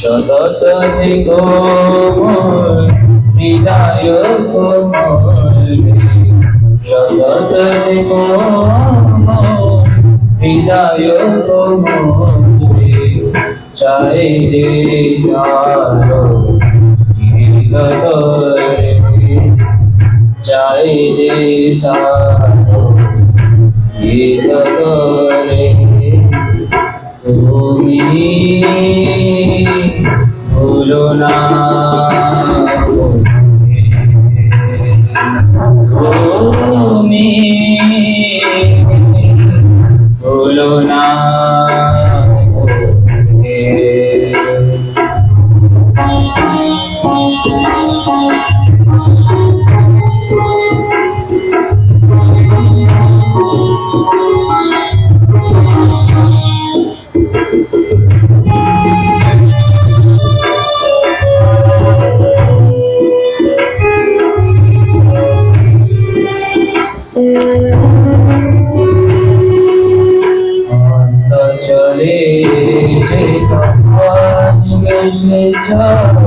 সততনি কোমল হৃদয় কোমল সততনি কোমল হৃদয় কোমল চাই রে আলো হৃদয় চাই রে আলো হৃদয় তুমি ভুলো না তুমি ভুলো না চলে যে তখন গেছে চলে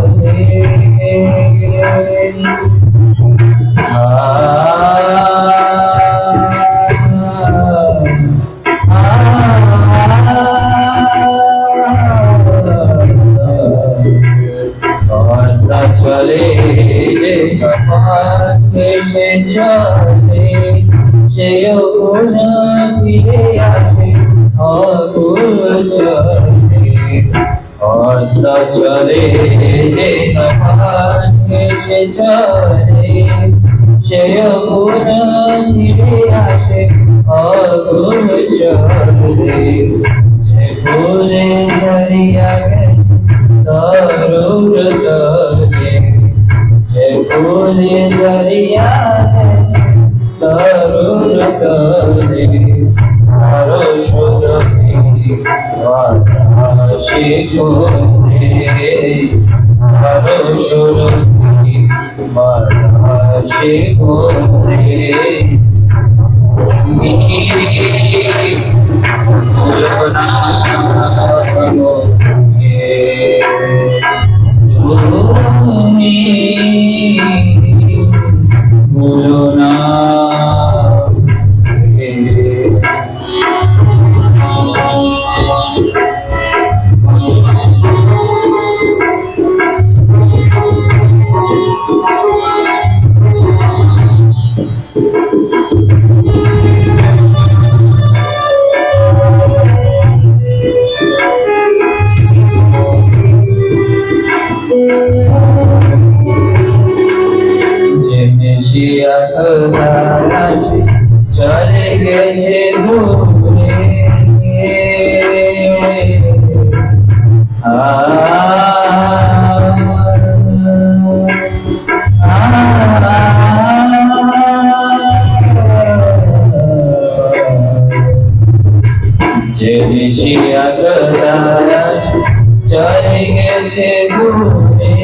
চলে যে তখন গেছে চলে সেও কোন ফিরে আসে অপূর্ব চলে অস্ত চলে যে তখন এসে চলে সেও কোন ফিরে আসে অপূর্ব চলে যে ফুলে ঝরিয়া গেছে তরুণ তলে যে ফুলে ঝরিয়া গেছে তরুণ তলে আরো সুরভি বাতাসে ঘুরে আরো সুরভি বাতাসে ঘুরে ভুলো না তুমি ভুলো না চলে গেছে দূরে জেনেছিয়া চলে গেছে দূরে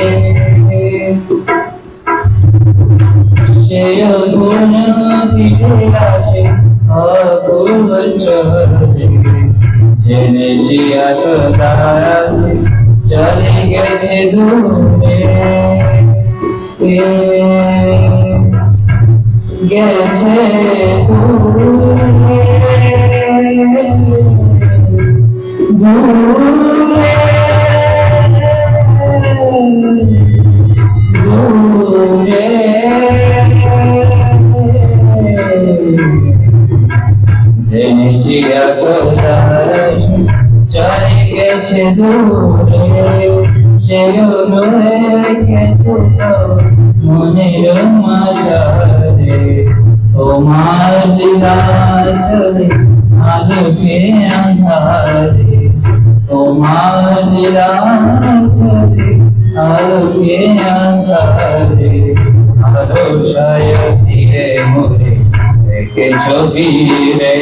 সেও কোন ফিরে আসে অপূর্ব চলে জেনেছিয়া চলে গেছে দূরে গেছে দূরে দূরে দূরে জেনেছি আকাশ চলে গেছে দূরে সেও রয়ে গেছে মনের মাঝারে তোমার দিদার চলে আলোকে আঁধারে তোমার দিদার চলে আলোকে আঁধারে আলো ছায়া দিয়ে মোরে রেখে ছবি রে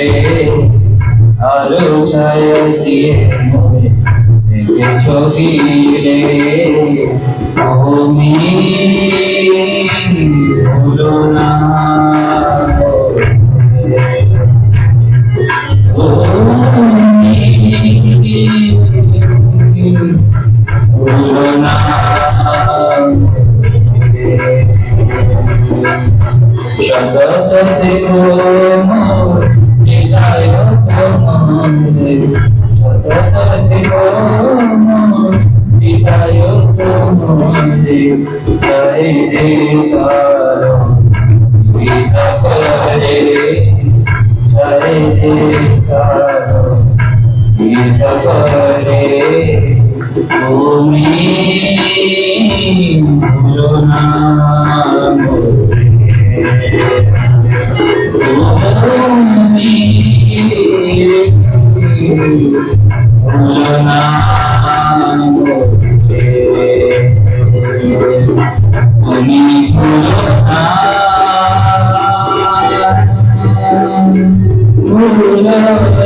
আলো ছায়া দিয়ে মোরে রেখে ছবি রে তুমি ভুলো না ভুলো না সতত দেখো মোর হৃদয় তোমারে সতত দেখো মোর হৃদয় তোমারে চাইতে পারো বিতা করে চাইতে পারো বিতা করে তুমি ভুলো না তুমি ভুলো না তুমি ভুলো না ভুলো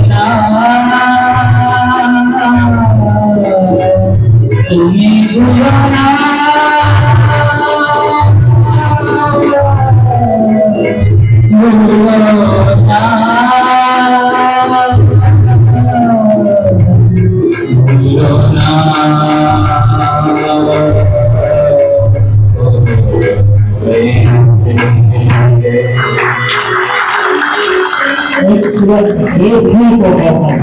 না তুমি ভুলো না एक